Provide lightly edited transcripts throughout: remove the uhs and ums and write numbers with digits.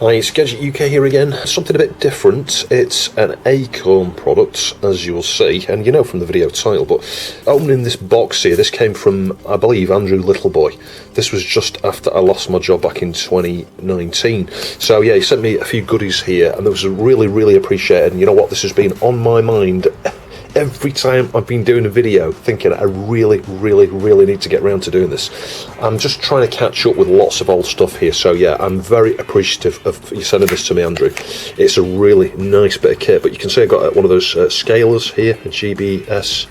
Hi, it's Gadget UK here again. Something a bit different. It's an Acorn product, as you'll see, and you know from the video title, but opening this box here, this came from, I believe, Andrew Littleboy. This was just after I lost my job back in 2019. So yeah, he sent me a few goodies here, and it was really appreciated, and you know what, this has been on my mind every time I've been doing a video, thinking I really need to get around to doing this. I'm just trying to catch up with lots of old stuff here, so yeah, I'm very appreciative of you sending this to me, Andrew. It's a really nice bit of kit, but you can see I got one of those scalers here, a GBS,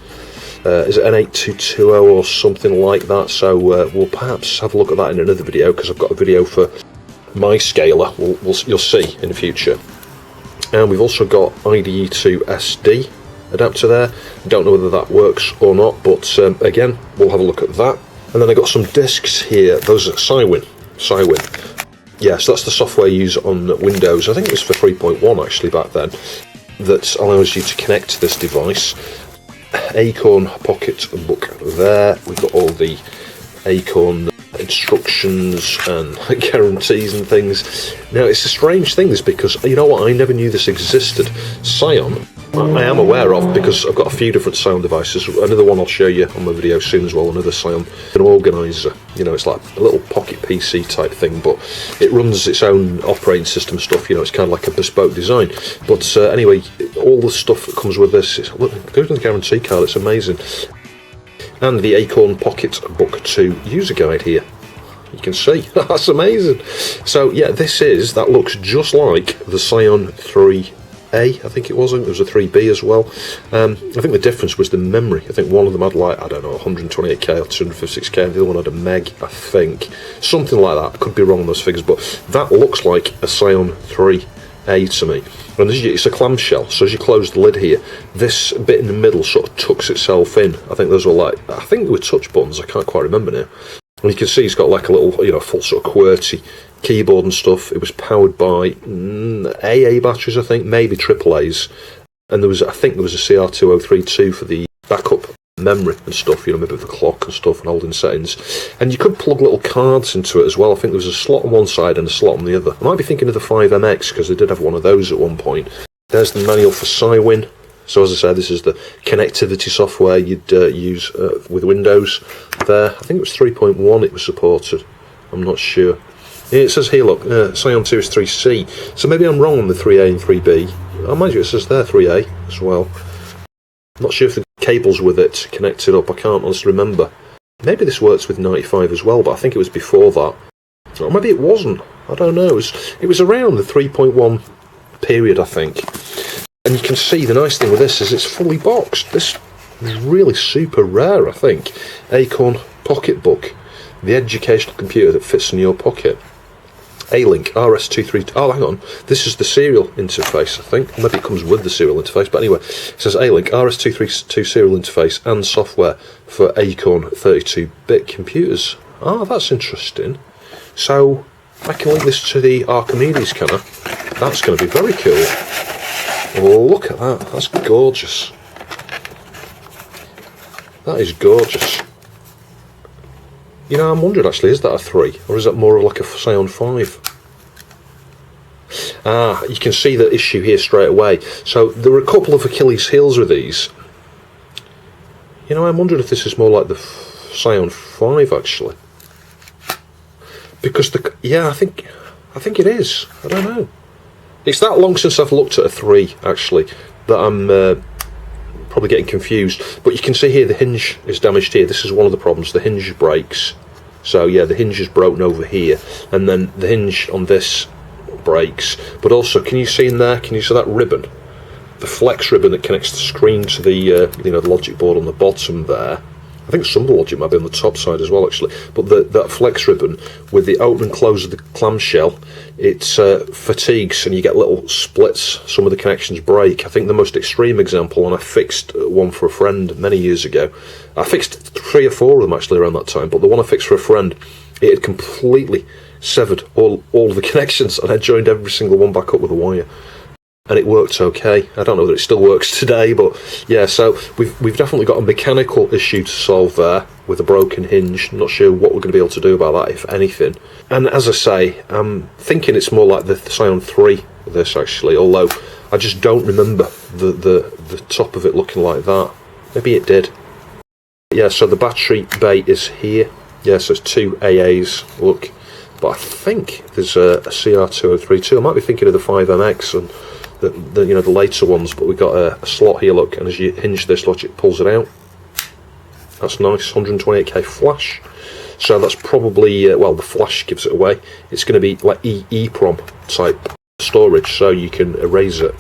is it N8220 or something like that, so we'll perhaps have a look at that in another video, because I've got a video for my scaler, you'll see in the future. And we've also got IDE to SD adapter there. Don't know whether that works or not, but again, we'll have a look at that. And then I got some discs here. Those are Psion. Yes, that's the software you use on Windows. I think it was for 3.1 actually back then, that allows you to connect to this device. Acorn pocket book there. We've got all the Acorn instructions and guarantees and things. Now, it's a strange thing, this, because you know what, I never knew this existed. Psion, I am aware of, because I've got a few different Psion devices. Another one I'll show you on my video soon as well, another Psion, an organiser. You know, it's like a little pocket PC type thing, but it runs its own operating system stuff, you know, it's kind of like a bespoke design. But anyway, all the stuff that comes with this, look, there's the guarantee card, it's amazing. And the Acorn Pocket Book 2 user guide here. You can see, that's amazing. So yeah, that looks just like the Psion 3A, I think it was. There was a 3B as well. I think the difference was the memory. I think one of them had, like, I don't know, 128k or 256k, and the other one had a meg, I think. Something like that. I could be wrong on those figures, but that looks like a Psion 3A to me. And it's a clamshell, so as you close the lid here, this bit in the middle sort of tucks itself in. I think those were I think they were touch buttons, I can't quite remember now. And you can see it's got like a little, you know, full sort of QWERTY keyboard and stuff. It was powered by AA batteries, I think, maybe AAA's. And I think there was a CR2032 for the backup memory and stuff, you know, maybe the clock and stuff and holding settings. And you could plug little cards into it as well. I think there was a slot on one side and a slot on the other. I might be thinking of the 5MX, because they did have one of those at one point. There's the manual for Psion. So as I said, this is the connectivity software you'd use with Windows there. I think it was 3.1 it was supported. I'm not sure. Yeah, it says here, look, Psion 2 is 3C. So maybe I'm wrong on the 3A and 3B. Oh, mind you, it says there 3A as well. I'm not sure if the cable's with it connected up. I can't honestly remember. Maybe this works with 95 as well, but I think it was before that. Or maybe it wasn't. I don't know. It was around the 3.1 period, I think. And you can see the nice thing with this is it's fully boxed. This is really super rare, I think. Acorn Pocketbook, the educational computer that fits in your pocket. A-Link RS232. Oh, hang on. This is the serial interface, I think. Maybe it comes with the serial interface, but anyway, it says A-Link RS232 serial interface and software for Acorn 32-bit computers. Oh, that's interesting. So I can link this to the Archimedes, can I? That's going to be very cool. Oh, look at that. That's gorgeous. That is gorgeous. You know, I'm wondering actually, is that a 3? Or is that more like a Psion 5? Ah, you can see the issue here straight away. So there were a couple of Achilles heels with these. You know, I'm wondering if this is more like the Psion 5 actually. Because I think it is. I don't know. It's that long since I've looked at a 3, actually, that I'm probably getting confused. But you can see here the hinge is damaged here. This is one of the problems. The hinge breaks. So, yeah, the hinge is broken over here. And then the hinge on this breaks. But also, can you see in there, can you see that ribbon? The flex ribbon that connects the screen to the, the logic board on the bottom there. I think some of the logic might be on the top side as well, actually. But that flex ribbon, with the open and close of the clamshell, it fatigues and you get little splits. Some of the connections break. I think the most extreme example, and I fixed one for a friend many years ago. I fixed 3 or 4 of them actually around that time, but the one I fixed for a friend, it had completely severed all of the connections, and I joined every single one back up with a wire. and it worked okay. I don't know whether it still works today, but yeah, so we've definitely got a mechanical issue to solve there with a broken hinge. Not sure what we're going to be able to do about that, if anything. And as I say, I'm thinking it's more like the Psion 3, this actually, although I just don't remember the top of it looking like that. Maybe it did. Yeah, so the battery bay is here. Yeah, so it's 2 AAs, look. But I think there's a CR2032. I might be thinking of the 5MX and the you know, the later ones, but we've got a slot here, look, and as you hinge this, look, it pulls it out. That's nice, 128k flash. So that's probably, well, the flash gives it away. It's going to be like EEPROM type storage, so you can erase it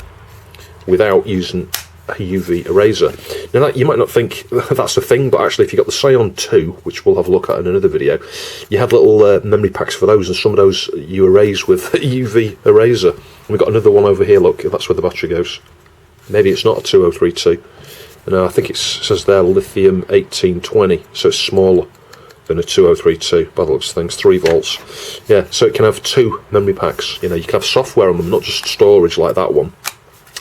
without using a UV eraser. Now, you might not think that's the thing, but actually if you've got the Psion 2, which we'll have a look at in another video, you have little memory packs for those, and some of those you erase with a UV eraser. And we've got another one over here, look, that's where the battery goes. Maybe it's not a 2032. No, I think it says there lithium 1820, so it's smaller than a 2032 by the looks of things, 3 volts. Yeah, so it can have 2 memory packs. You know, you can have software on them, not just storage like that one.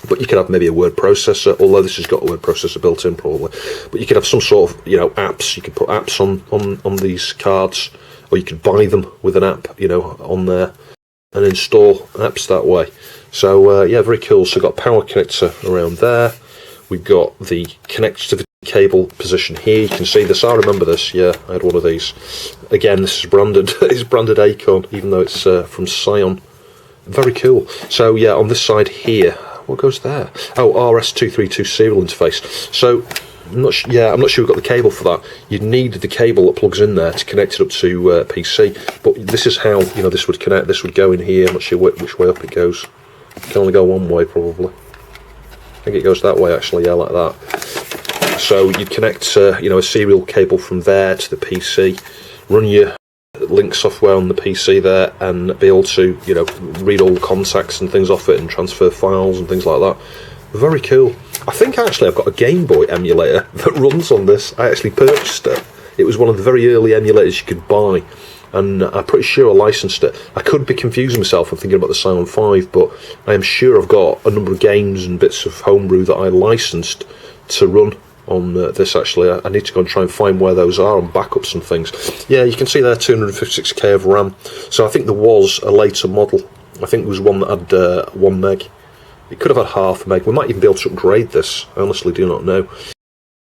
But you could have maybe a word processor, although this has got a word processor built in probably. But you could have some sort of, you know, apps. You could put apps on these cards, or you could buy them with an app, you know, on there, and install apps that way. So yeah, very cool. So we've got power connector around there. We've got the connectivity cable position here. You can see this. I remember this. Yeah, I had one of these. Again, this is branded. It's branded Acorn, even though it's from Psion. Very cool. So yeah, on this side here, what goes there? Oh, RS232 serial interface. So I'm not sure we've got the cable for that. You'd need the cable that plugs in there to connect it up to PC. But this is how, you know, this would connect. This would go in here. I'm not sure which way up it goes. It can only go one way probably. I think it goes that way actually. Yeah, like that. So you'd connect, you know, a serial cable from there to the PC, run your link software on the PC there, and be able to, you know, read all the contacts and things off it and transfer files and things like that. Very cool. I think actually I've got a Game Boy emulator that runs on this. I actually purchased it. It was one of the very early emulators you could buy, and I'm pretty sure I licensed it. I could be confusing myself and thinking about the Psion 5, but I am sure I've got a number of games and bits of homebrew that I licensed to run on this actually. I need to go and try and find where those are on backups and things. Yeah, you can see there 256k of RAM. So I think there was a later model. I think there was one that had 1 meg. It could have had half a meg. We might even be able to upgrade this. I honestly do not know.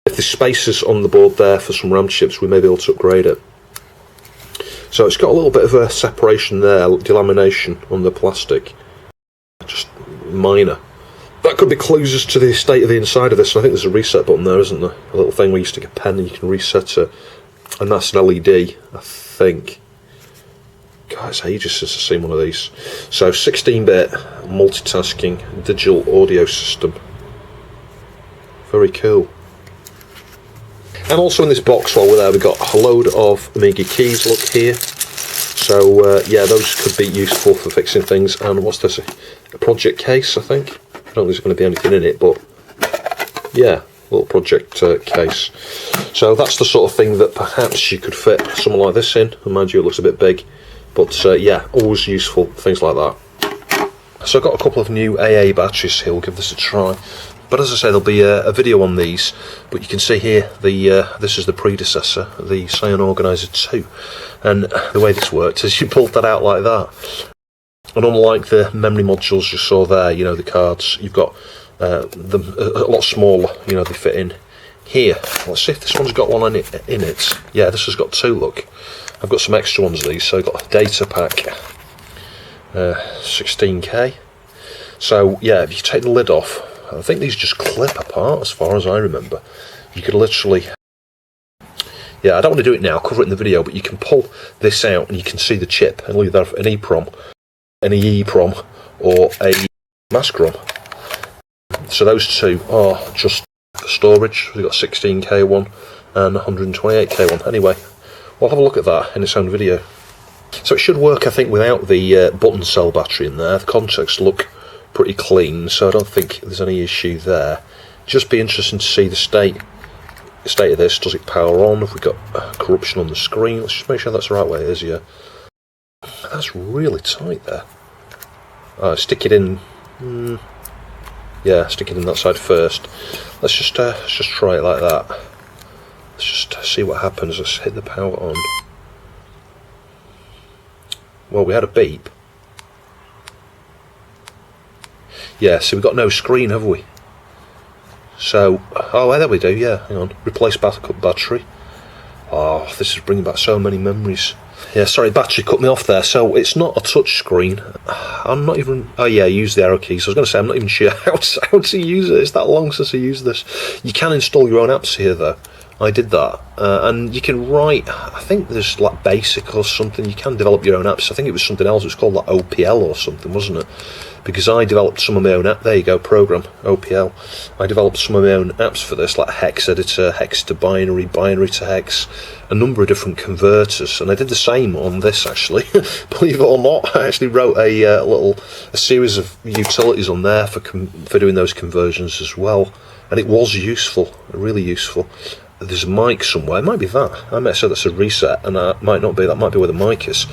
If there's spaces on the board there for some RAM chips, we may be able to upgrade it. So it's got a little bit of a separation there, delamination on the plastic. Just minor. That could be clues as to the state of the inside of this. I think there's a reset button there, isn't there? A little thing where you stick a pen and you can reset it. And that's an LED, I think. God, it's ages since I've seen one of these. So 16-bit multitasking digital audio system. Very cool. And also in this box while we're there, we've got a load of Amiga keys, look here. So yeah, those could be useful for fixing things. And what's this? A project case, I think. I don't think there's going to be anything in it, but yeah, little project case. So that's the sort of thing that perhaps you could fit something like this in. And mind you, it looks a bit big, but yeah, always useful, things like that. So I've got a couple of new AA batteries here. We'll give this a try. But as I say, there'll be a video on these. But you can see here, this is the predecessor, the Psion Organizer 2. And the way this worked is you pulled that out like that. And unlike the memory modules you saw there, you know, the cards, you've got them a lot smaller, you know, they fit in here. Let's see if this one's got one in it. Yeah, this has got 2, look. I've got some extra ones of these, so I've got a data pack, 16k. So yeah, if you take the lid off, I think these just clip apart as far as I remember. You could literally... Yeah, I don't want to do it now, I'll cover it in the video, but you can pull this out and you can see the chip, and either an EEPROM, an EEPROM, or a mask ROM. So those 2 are just for storage. We've got a 16k one and 128k one. Anyway, we'll have a look at that in its own video. So it should work, I think, without the button cell battery in there. The contacts look pretty clean, so I don't think there's any issue there. Just be interesting to see the state of this. Does it power on? Have we got corruption on the screen? Let's just make sure that's the right way it is, yeah. That's really tight there. Stick it in. Yeah, stick it in that side first. Let's just try it like that. Let's just see what happens. Let's hit the power on. Well, we had a beep. Yeah, so we've got no screen, have we? So, oh, there we do, yeah, hang on. Replace backup battery. Oh, this is bringing back so many memories. Yeah, sorry, battery cut me off there. So it's not a touch screen. I'm not even... Oh yeah, use the arrow keys. I was going to say, I'm not even sure how to use it. It's that long since I used this. You can install your own apps here, though. I did that. And you can write... I think there's like Basic or something. You can develop your own apps. I think it was something else. It was called like OPL or something, wasn't it? Because I developed some of my own app. There you go, program, OPL. I developed some of my own apps for this, like hex editor, hex to binary, binary to hex, a number of different converters, and I did the same on this actually. Believe it or not, I actually wrote a series of utilities on there for doing those conversions as well, and it was useful, really useful. There's a mic somewhere. It might be that. I might say that's a reset, and that might not be. That might be where the mic is,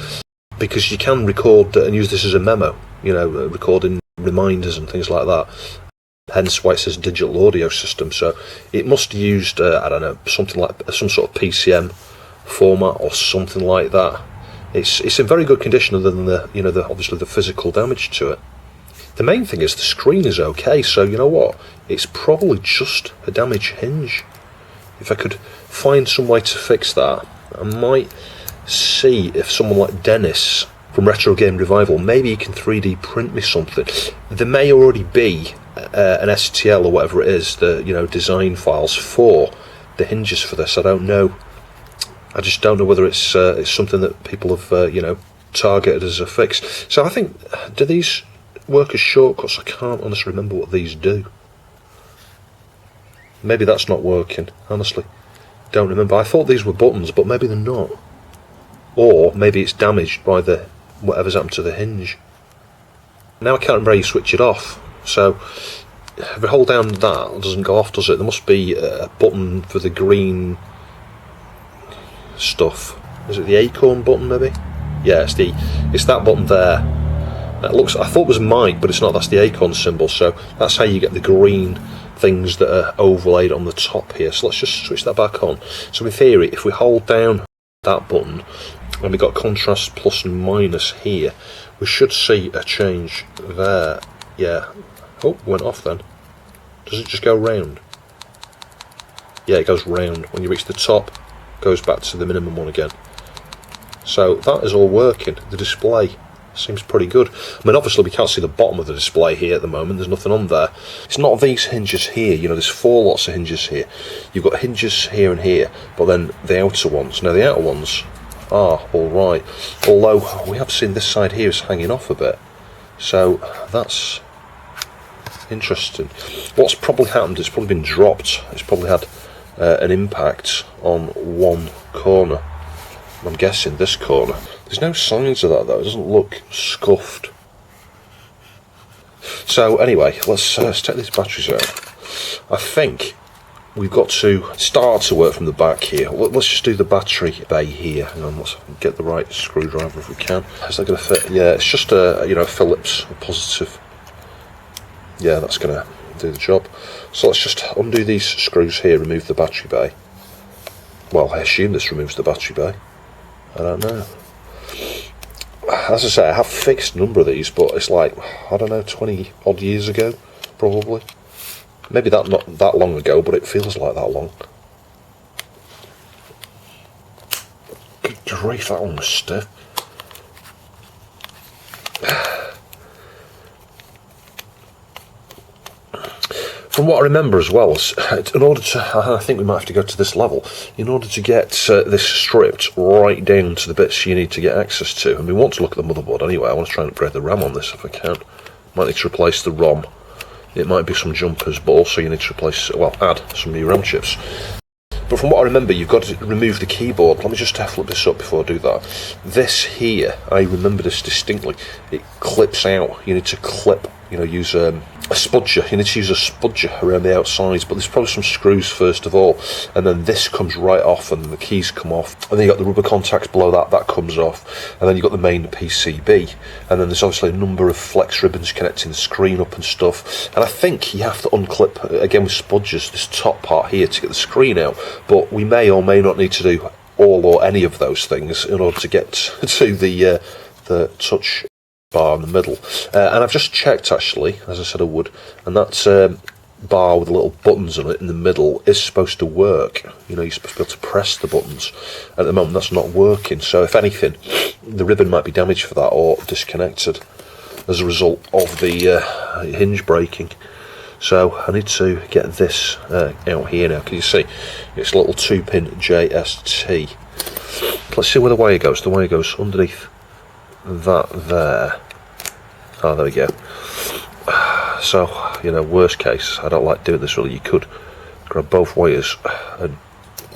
because you can record and use this as a memo. You know, recording reminders and things like that. Hence why it says digital audio system. So it must have used, I don't know, something like some sort of PCM format or something like that. It's in very good condition, other than obviously the physical damage to it. The main thing is the screen is okay. So you know what? It's probably just a damaged hinge. If I could find some way to fix that, I might see if someone like Dennis from Retro Game Revival, maybe he can 3D print me something. There may already be an STL or whatever it is, the design files for the hinges for this. I don't know. I just don't know whether it's something that people have targeted as a fix. So I think, do these work as shortcuts? I can't honestly remember what these do. Maybe that's not working. Honestly, don't remember. I thought these were buttons, but maybe they're not. Or maybe it's damaged by the whatever's happened to the hinge. Now I can't remember how you switch it off. So if I hold down that, it doesn't go off, does it? There must be a button for the green stuff. Is it the Acorn button, maybe? Yeah, it's that button there. That looks. I thought it was mic, but it's not. That's the Acorn symbol. So that's how you get the green things that are overlaid on the top here. So let's just switch that back on. So in theory, if we hold down that button and we've got contrast plus and minus here, we should see a change there. Yeah. Oh, went off then. Does it just go round? Yeah, it goes round. When you reach the top, it goes back to the minimum one again. So that is all working. The display seems pretty good. I mean, obviously we can't see the bottom of the display here at the moment. There's nothing on there. It's not these hinges here. There's 4 lots of hinges here. You've got hinges here and here, but then the outer ones. Now the outer ones are all right. Although we have seen this side here is hanging off a bit. So that's interesting. What's probably happened, it's probably been dropped. It's probably had an impact on one corner. I'm guessing this corner. There's no signs of that though. It doesn't look scuffed. So anyway, let's take these batteries out. I think we've got to start to work from the back here. Let's just do the battery bay here. Hang on, let's get the right screwdriver if we can. Is that going to fit? Yeah, it's just a Phillips, a positive. Yeah, that's going to do the job. So let's just undo these screws here, remove the battery bay. Well, I assume this removes the battery bay. I don't know. As I say, I have fixed a number of these, but it's like, I don't know, 20 odd years ago, probably. Maybe not that long ago, but it feels like that long. Good grief, that one was stiff. From what I remember as well, in order to, I think we might have to go to this level, in order to get this stripped right down to the bits you need to get access to, and we want to look at the motherboard anyway. I want to try and upgrade the RAM on this if I can. Might need to replace the ROM. It might be some jumpers, but also you need to replace, well, add some new RAM chips. But from what I remember, you've got to remove the keyboard. Let me just flip this up before I do that. This here, I remember this distinctly. It clips out. You need to clip, you know, use a spudger. You need to use a spudger around the outsides, but there's probably some screws first of all, and then this comes right off, and the keys come off, and then you've got the rubber contacts below that comes off, and then you've got the main PCB, and then there's obviously a number of flex ribbons connecting the screen up and stuff, and I think you have to unclip, again with spudgers, this top part here to get the screen out, but we may or may not need to do all or any of those things in order to get to the touch bar in the middle. And I've just checked, actually, as I said I would, and that bar with the little buttons on it in the middle is supposed to work. You know, you're supposed to be able to press the buttons. At the moment that's not working, so if anything, the ribbon might be damaged for that or disconnected as a result of the hinge breaking. So I need to get this out here now. Can you see? It's a little 2-pin JST. Let's see where the wire goes. The wire goes underneath that there. Oh, there we go. So, you know, worst case, I don't like doing this really. You could grab both wires and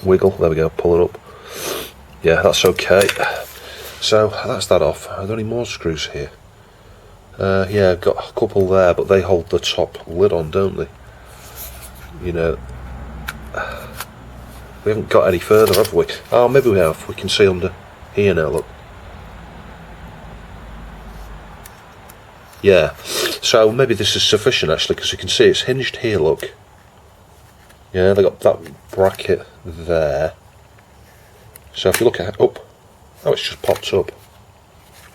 wiggle. There we go, pull it up. Yeah, that's okay. So that's that off. Are there any more screws here? Yeah, I've got a couple there, but they hold the top lid on, don't they? You know, we haven't got any further, have we? Oh, maybe we have. We can see under here now, look. Yeah, so maybe this is sufficient actually, because you can see it's hinged here, look. Yeah, they got that bracket there. So if you look at it, up, oh, it's just popped up.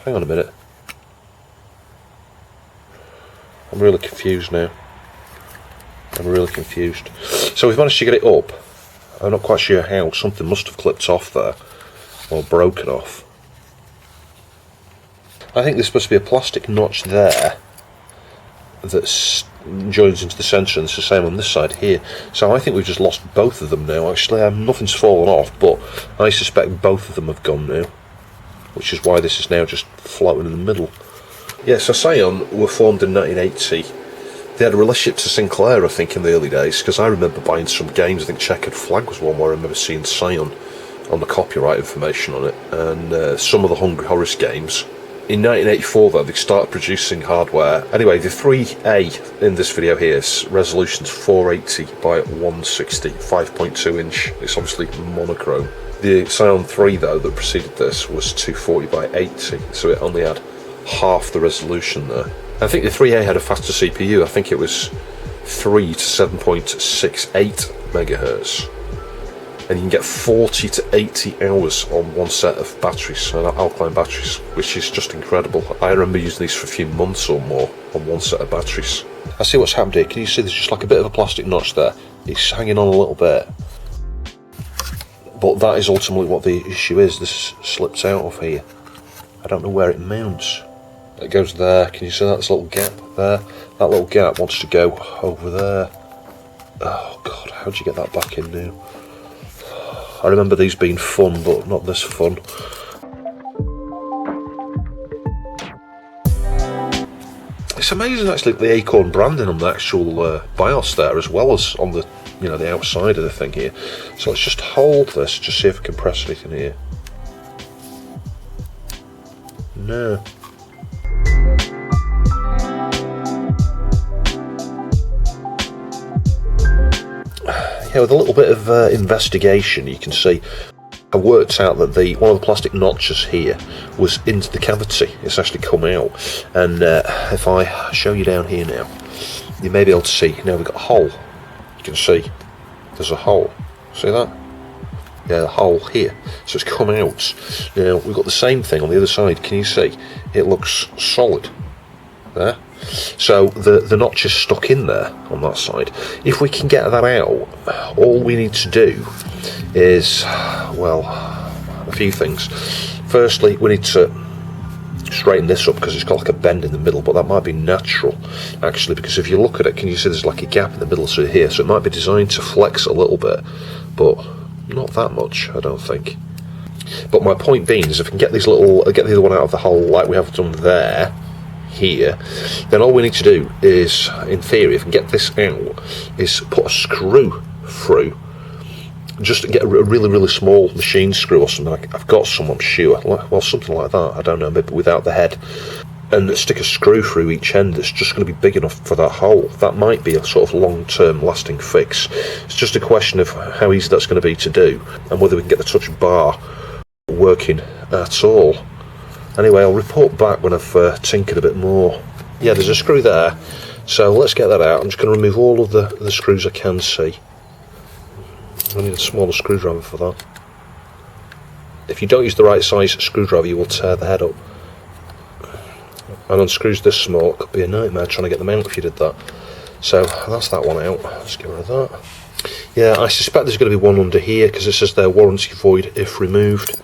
Hang on a minute. I'm really confused now. I'm really confused. So we've managed to get it up. I'm not quite sure how. Something must have clipped off there, or broken off. I think there's supposed to be a plastic notch there that joins into the centre, and it's the same on this side here. So I think we've just lost both of them now. Actually, nothing's fallen off, but I suspect both of them have gone now, which is why this is now just floating in the middle. Yeah, so Psion were formed in 1980. They had a relationship to Sinclair, I think, in the early days, because I remember buying some games. I think Checkered Flag was one where I remember seeing Psion on the copyright information on it, and some of the Hungry Horace games. In 1984, though, they started producing hardware. Anyway, the 3A in this video here is resolution's 480 by 160, 5.2 inch. It's obviously monochrome. The Psion 3, though, that preceded this was 240 by 80, so it only had half the resolution there. I think the 3A had a faster CPU. I think it was 3 to 7.68 megahertz. And you can get 40 to 80 hours on one set of batteries, alkaline batteries, which is just incredible. I remember using these for a few months or more on one set of batteries. I see what's happened here. Can you see there's just like a bit of a plastic notch there? It's hanging on a little bit. But that is ultimately what the issue is. This slips out of here. I don't know where it mounts. It goes there. Can you see that? There's a little gap there. That little gap wants to go over there. Oh God, how'd you get that back in now? I remember these being fun, but not this fun. It's amazing actually the Acorn branding on the actual BIOS there, as well as on the, you know, the outside of the thing here. So let's just hold this, just see if I can press anything here. No. Yeah, with a little bit of investigation, you can see I worked out that one of the plastic notches here was into the cavity. It's actually come out, and if I show you down here now, you may be able to see. Now we've got a hole. You can see there's a hole. See that? Yeah, the hole here. So it's come out. Now we've got the same thing on the other side. Can you see? It looks solid there. So the notch is stuck in there on that side. If we can get that out, all we need to do is, well, a few things. Firstly, we need to straighten this up because it's got like a bend in the middle, but that might be natural actually, because if you look at it, can you see there's like a gap in the middle through here, so it might be designed to flex a little bit, but not that much, I don't think. But my point being is, if we can get these get the other one out of the hole like we have done there, here, then all we need to do is, in theory, if we can get this out, is put a screw through, just get a really small machine screw or something. I've got some, I'm sure, well, something like that, I don't know, maybe without the head, and stick a screw through each end that's just going to be big enough for that hole. That might be a sort of long-term lasting fix. It's just a question of how easy that's going to be to do and whether we can get the touch bar working at all. Anyway, I'll report back when I've tinkered a bit more. Yeah, there's a screw there, so let's get that out. I'm just going to remove all of the screws I can see. I need a smaller screwdriver for that. If you don't use the right size screwdriver, you will tear the head up. And on screws this small, it could be a nightmare trying to get them out if you did that. So that's that one out. Let's get rid of that. Yeah, I suspect there's going to be one under here because it says they're warranty void if removed.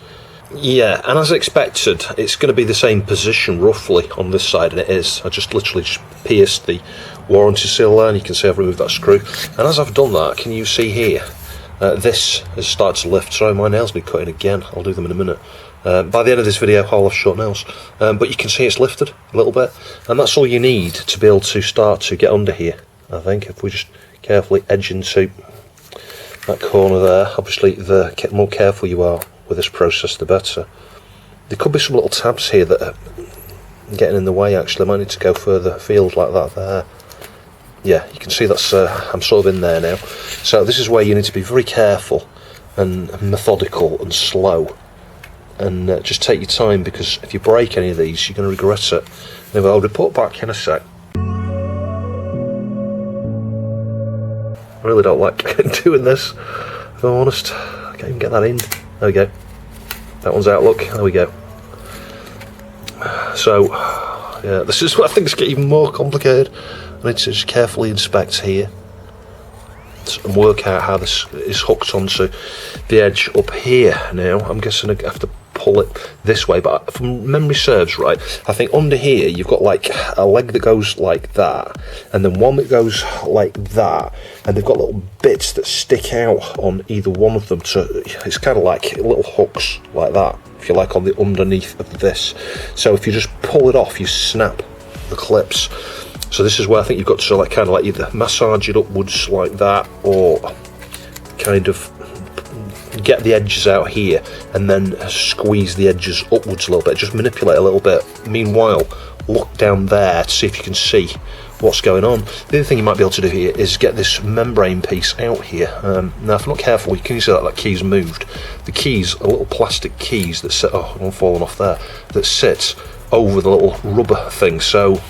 Yeah, and as expected, it's going to be the same position roughly on this side, and it is. I just literally pierced the warranty seal there, and you can see I've removed that screw. And as I've done that, can you see here, this has started to lift. Sorry, my nails need cutting again. I'll do them in a minute. By the end of this video, I'll have short nails. But you can see it's lifted a little bit, and that's all you need to be able to start to get under here, I think. If we just carefully edge into that corner there, obviously the more careful you are with this process, the better. There could be some little tabs here that are getting in the way, actually. I might need to go further afield like that there. Yeah, you can see that's I'm sort of in there now. So this is where you need to be very careful and methodical and slow. And just take your time, because if you break any of these, you're going to regret it. Anyway, I'll report back in a sec. I really don't like doing this, if I'm honest. I can't even get that in. There we go. That one's out, look. There we go. So, yeah, this is where things get even more complicated. I need to just carefully inspect here and work out how this is hooked onto the edge up here now. I'm guessing I have to pull it this way, but if memory serves right, I think under here you've got like a leg that goes like that, and then one that goes like that, and they've got little bits that stick out on either one of them. So it's kind of like little hooks like that, if you like, on the underneath of this. So if you just pull it off, you snap the clips. So this is where I think you've got to like kind of like either massage it upwards like that, or kind of get the edges out here and then squeeze the edges upwards a little bit, just manipulate a little bit. Meanwhile, look down there to see if you can see what's going on. The other thing you might be able to do here is get this membrane piece out here. Now if I'm not careful, you can see that key's moved. The keys are little plastic keys that sit, oh, I'm falling off there, that sits over the little rubber thing. So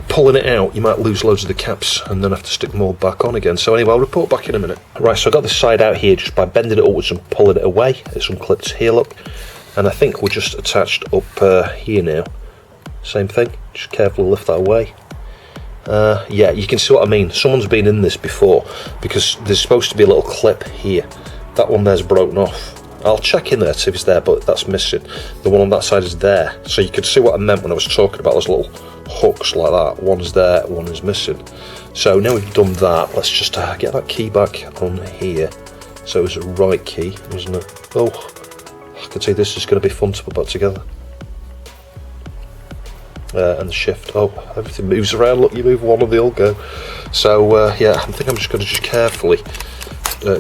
pulling it out, you might lose loads of the caps and then have to stick more back on again. So anyway, I'll report back in a minute. Right, so I got this side out here just by bending it upwards and pulling it away. It's unclipped here, look. And I think we're just attached up here now. Same thing, just carefully lift that away. Yeah, you can see what I mean. Someone's been in this before, because there's supposed to be a little clip here. That one there's broken off. I'll check in there to see if it's there, but that's missing. The one on that side is there. So you could see what I meant when I was talking about those little hooks like that. One's there, one is missing. So now we've done that, let's just get that key back on here. So it was a right key, wasn't it? Oh, I can see this is going to be fun to put back together. And the shift, oh, everything moves around. Look, you move one and they all go. So yeah, I think I'm just going to just carefully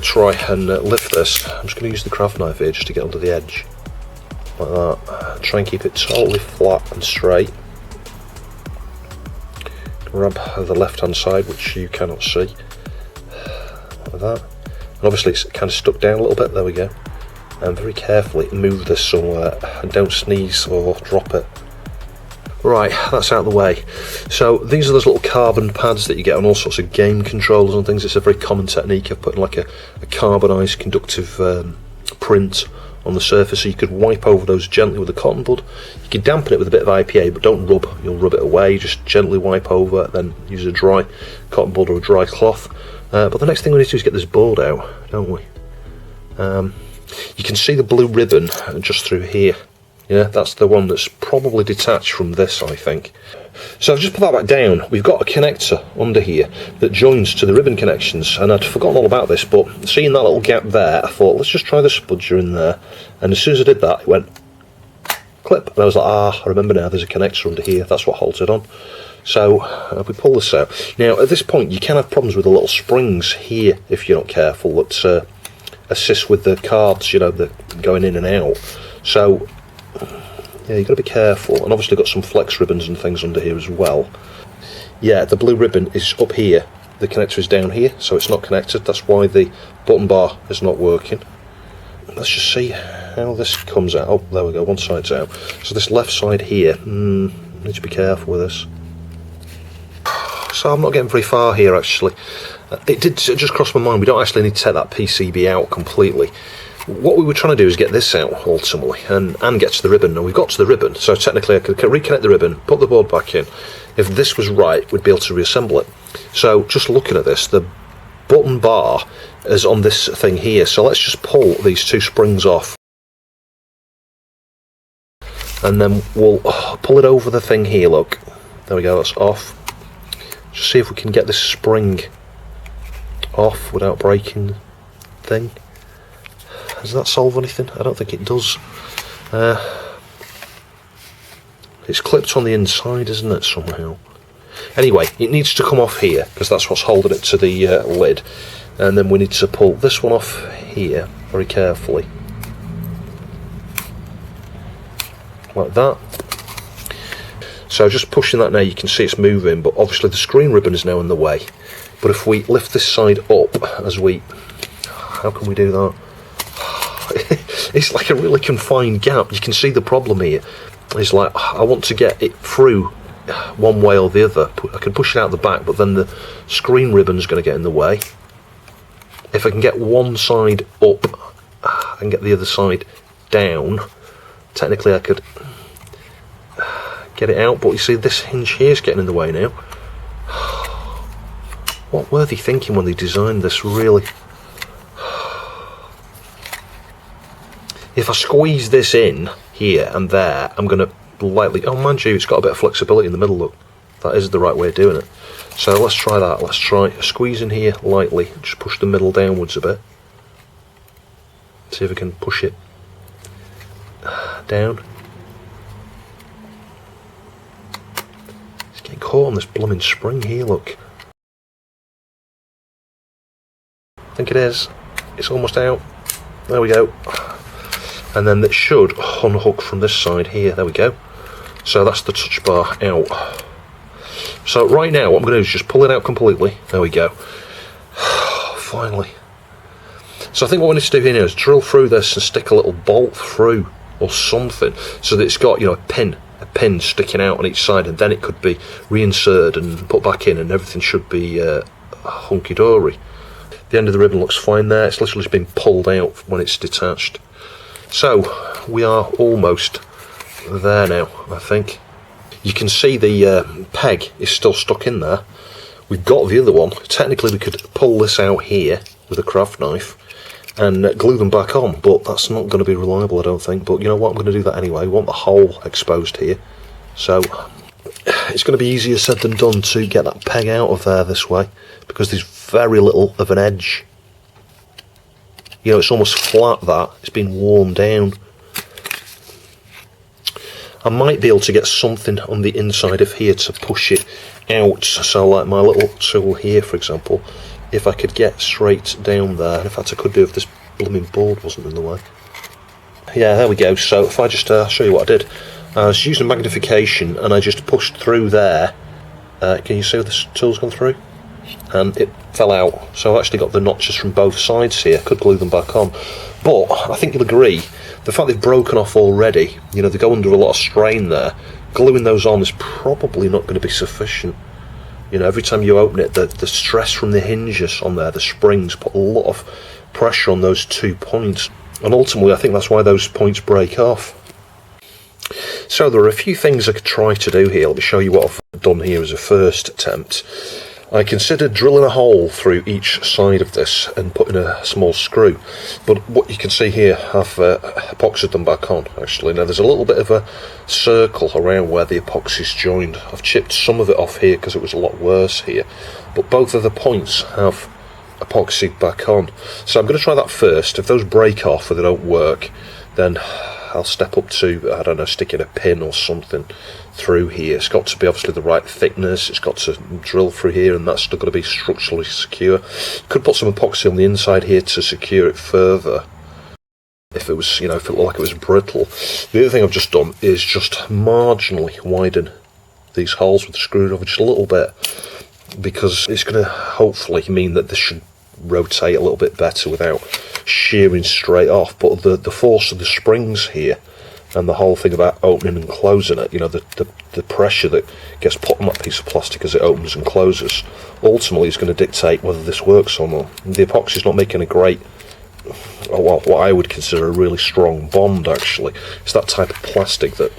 try and lift this. I'm just going to use the craft knife here just to get under the edge, like that. Try and keep it totally flat and straight. Grab the left hand side, which you cannot see, like that. And obviously it's kind of stuck down a little bit. There we go. And very carefully move this somewhere and don't sneeze or drop it. Right, that's out of the way. So these are those little carbon pads that you get on all sorts of game controllers and things. It's a very common technique of putting like a carbonised conductive print on the surface, so you could wipe over those gently with a cotton bud. You can dampen it with a bit of IPA, but don't rub, you'll rub it away. Just gently wipe over, then use a dry cotton bud or a dry cloth. But the next thing we need to do is get this board out, don't we? You can see the blue ribbon just through here. Yeah, that's the one that's probably detached from this, I think. So I've just put that back down. We've got a connector under here that joins to the ribbon connections, and I'd forgotten all about this, but seeing that little gap there, I thought, let's just try the spudger in there. And as soon as I did that, it went clip, and I was like, ah, I remember now, there's a connector under here, that's what holds it on. So we pull this out. Now at this point you can have problems with the little springs here if you're not careful, that assist with the cards, you know, the going in and out. So Yeah, you've got to be careful. And obviously got some flex ribbons and things under here as well. Yeah, the blue ribbon is up here. The connector is down here, so it's not connected. That's why the button bar is not working. Let's just see how this comes out. Oh, there we go, one side's out. So this left side here, need to be careful with this. So I'm not getting very far here, actually. It did just cross my mind, we don't actually need to take that PCB out completely. What we were trying to do is get this out, ultimately, and get to the ribbon. And we've got to the ribbon, so technically I could reconnect the ribbon, put the board back in. If this was right, we'd be able to reassemble it. So, just looking at this, the button bar is on this thing here, so let's just pull these two springs off. And then we'll pull it over the thing here, look. There we go, that's off. Just see if we can get this spring off without breaking the thing. Does that solve anything? I don't think it does. It's clipped on the inside, isn't it, somehow? Anyway, it needs to come off here, because that's what's holding it to the lid. And then we need to pull this one off here, very carefully. Like that. So just pushing that now, you can see it's moving, but obviously the screen ribbon is now in the way. But if we lift this side up, as we... How can we do that? It's like a really confined gap. You can see the problem here. It's like, I want to get it through one way or the other. I can push it out the back, but then the screen ribbon's going to get in the way. If I can get one side up and get the other side down, technically I could get it out, but you see this hinge here is getting in the way now. What were they thinking when they designed this, really? If I squeeze this in here and there, I'm going to lightly... Oh, mind you, it's got a bit of flexibility in the middle, look. That is the right way of doing it. So let's try that. Let's try squeezing here lightly. Just push the middle downwards a bit. See if we can push it down. It's getting caught on this blooming spring here, look. I think it is. It's almost out. There we go. And then it should unhook from this side here. There we go. So that's the touch bar out. So right now what I'm going to do is just pull it out completely. There we go. Finally. So I think what we need to do here now is drill through this and stick a little bolt through or something, so that it's got, you know, a pin sticking out on each side, and then it could be reinserted and put back in, and everything should be hunky-dory. The end of the ribbon looks fine there. It's literally been pulled out when it's detached. So we are almost there now, I think. You can see the peg is still stuck in there. We've got the other one. Technically we could pull this out here with a craft knife and glue them back on, but that's not going to be reliable, I don't think. But you know what, I'm going to do that anyway. We want the hole exposed here, so it's going to be easier said than done to get that peg out of there this way, because there's very little of an edge. You know, it's almost flat, that. It's been worn down. I might be able to get something on the inside of here to push it out. So like my little tool here, for example, if I could get straight down there. In fact, I could do if this blooming board wasn't in the way. Yeah, there we go. So if I just show you what I did. I was using magnification and I just pushed through there. Can you see where this tool's gone through? And it fell out. So I've actually got the notches from both sides here. Could glue them back on. But I think you'll agree, the fact they've broken off already, you know, they go under a lot of strain there. Gluing those on is probably not going to be sufficient. You know, every time you open it, the stress from the hinges on there, the springs, put a lot of pressure on those 2 points. And ultimately, I think that's why those points break off. So there are a few things I could try to do here. Let me show you what I've done here as a first attempt. I considered drilling a hole through each side of this and putting a small screw, but what you can see here, I've epoxied them back on, actually. Now there's a little bit of a circle around where the epoxy's joined. I've chipped some of it off here because it was a lot worse here, but both of the points have epoxied back on. So I'm going to try that first. If those break off or they don't work, then I'll step up to, I don't know, sticking a pin or something through here. It's got to be obviously the right thickness, it's got to drill through here, and that's still got to be structurally secure. Could put some epoxy on the inside here to secure it further. if it was, if it looked like it was brittle. The other thing I've just done is just marginally widen these holes with the screwdriver just a little bit, because it's going to hopefully mean that this should rotate a little bit better without shearing straight off. But the force of the springs here, and the whole thing about opening and closing it, the pressure that gets put on that piece of plastic as it opens and closes, ultimately is going to dictate whether this works or not. And the epoxy is not making a great, well, what I would consider a really strong bond, actually. It's that type of plastic that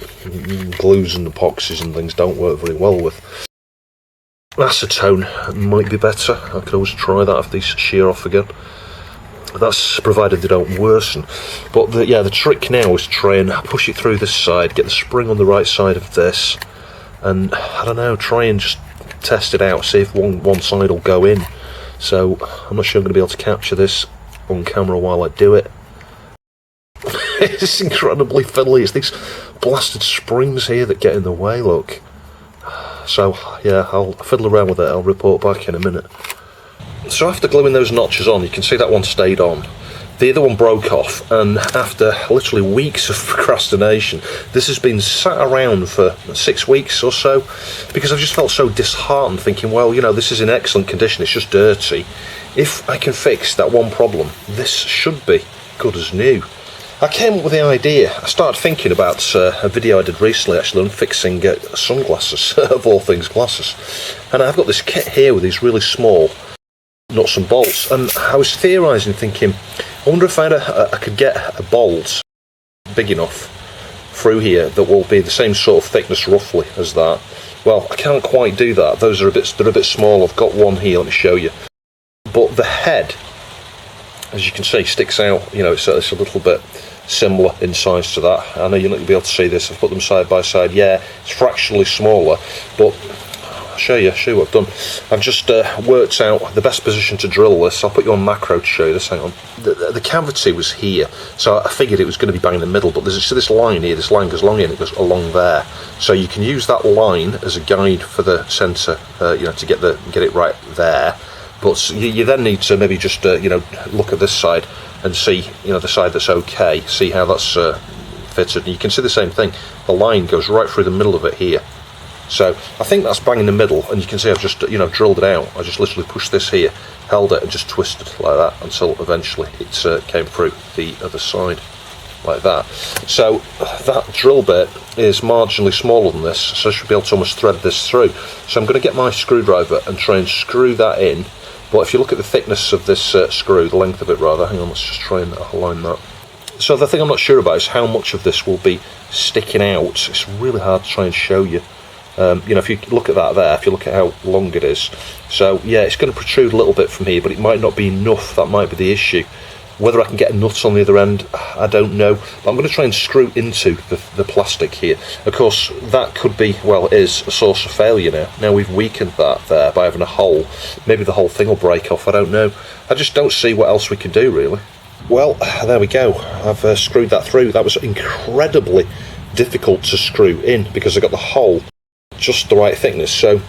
glues and epoxies and things don't work very well with. Acetone might be better. I could always try that if these shear off again. That's provided they don't worsen. But the trick now is to try and push it through this side, get the spring on the right side of this, and I don't know, try and just test it out, see if one side will go in. So I'm not sure I'm going to be able to capture this on camera while I do it. It's incredibly fiddly. It's these blasted springs here that get in the way, look. So yeah, I'll fiddle around with it. I'll report back in a minute. So after gluing those notches on, you can see that one stayed on. The other one broke off, and after literally weeks of procrastination, this has been sat around for 6 weeks or so, because I've just felt so disheartened, thinking, well, this is in excellent condition, it's just dirty. If I can fix that one problem, this should be good as new. I came up with the idea. I started thinking about a video I did recently, actually, on fixing sunglasses, of all things glasses. And I've got this kit here with these really small nuts and bolts, and I was theorising, thinking, I wonder if I could get a bolt big enough through here that will be the same sort of thickness roughly as that. Well, I can't quite do that. They're a bit small. I've got one here, let me show you. But the head, as you can see, sticks out. It's a little bit similar in size to that. I know you're not going to be able to see this. I've put them side by side. Yeah, it's fractionally smaller, but I'll show you what I've done. I've just worked out the best position to drill this. I'll put you on macro to show you this. Hang on. The cavity was here, so I figured it was going to be bang in the middle, but there's this line here. This line goes along here and it goes along there. So you can use that line as a guide for the centre, to get it right there. But you then need to maybe just look at this side and see the side that's okay. See how that's fitted. And you can see the same thing. The line goes right through the middle of it here. So I think that's bang in the middle, and you can see I've just drilled it out. I just literally pushed this here, held it, and just twisted like that until eventually it came through the other side like that. So that drill bit is marginally smaller than this, so I should be able to almost thread this through. So I'm going to get my screwdriver and try and screw that in. But if you look at the thickness of this screw, the length of it rather, hang on, let's just try and align that. So the thing I'm not sure about is how much of this will be sticking out. It's really hard to try and show you. If you look at that there, if you look at how long it is, so yeah, it's going to protrude a little bit from here, but it might not be enough. That might be the issue. Whether I can get a nut on the other end, I don't know, but I'm going to try and screw into the plastic here. Of course, that could be, well, it is a source of failure now we've weakened that there by having a hole. Maybe the whole thing will break off, I don't know. I just don't see what else we can do, really. Well, there we go. I've screwed that through. That was incredibly difficult to screw in because I got the hole just the right thickness. So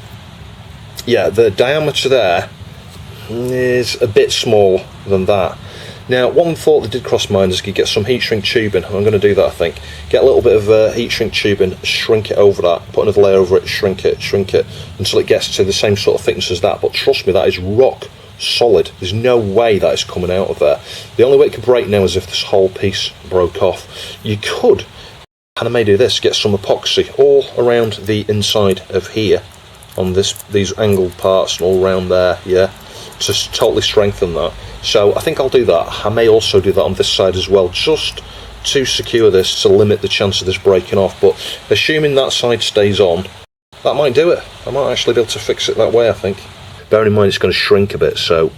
yeah, the diameter there is a bit smaller than that. Now, one thought that did cross my mind is I could get some heat shrink tubing. I'm going to do that, I think. Get a little bit of heat shrink tubing, shrink it over that, put another layer over it, shrink it until it gets to the same sort of thickness as that. But trust me, that is rock solid. There's no way that is coming out of there. The only way it could break now is if this whole piece broke off. You could, and I may do this, get some epoxy all around the inside of here on these angled parts and all around there, yeah, to totally strengthen that. So I think I'll do that. I may also do that on this side as well, just to secure this, to limit the chance of this breaking off. But assuming that side stays on, that might do it. I might actually be able to fix it that way, I think. Bearing in mind it's going to shrink a bit, so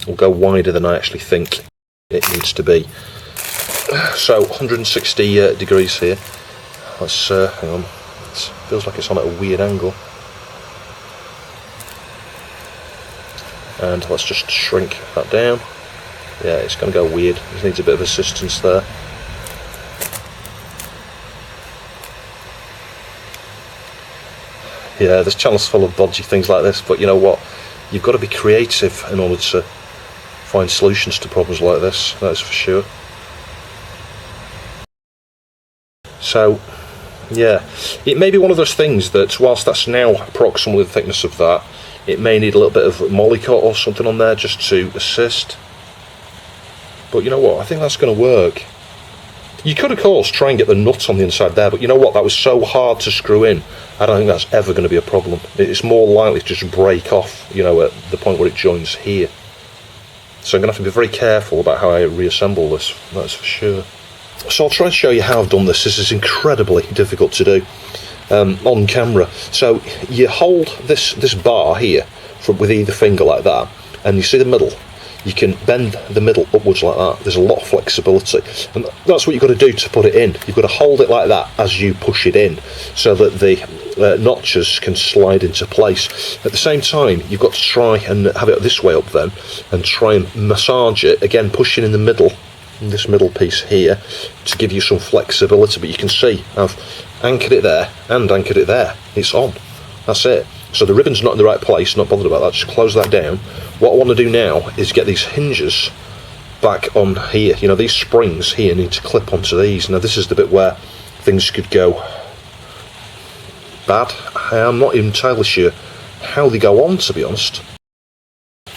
it'll go wider than I actually think it needs to be. So 160 degrees here. Let's hang on. It feels like it's on at a weird angle. And let's just shrink that down. Yeah, it's going to go weird. It needs a bit of assistance there. Yeah, this channel's full of bodgy things like this, but you know what? You've got to be creative in order to find solutions to problems like this, that is for sure. So, yeah, it may be one of those things that, whilst that's now approximately the thickness of that, it may need a little bit of mollycoat or something on there just to assist. But you know what, I think that's going to work. You could, of course, try and get the nut on the inside there, but you know what, that was so hard to screw in, I don't think that's ever going to be a problem. It's more likely to just break off, you know, at the point where it joins here. So I'm going to have to be very careful about how I reassemble this, that's for sure. So I'll try and show you how I've done this. This is incredibly difficult to do on camera. So you hold this bar here with either finger like that, and you see the middle. You can bend the middle upwards like that. There's a lot of flexibility, and that's what you've got to do to put it in. You've got to hold it like that as you push it in, so that the notches can slide into place. At the same time, you've got to try and have it this way up then, and try and massage it, again pushing in the middle, this middle piece here, to give you some flexibility. But you can see I've anchored it there and anchored it there. It's on. That's it. So the ribbon's not in the right place, not bothered about that, just close that down. What I want to do now is get these hinges back on here. You know, these springs here need to clip onto these. Now this is the bit where things could go bad. I'm not entirely sure how they go on, to be honest.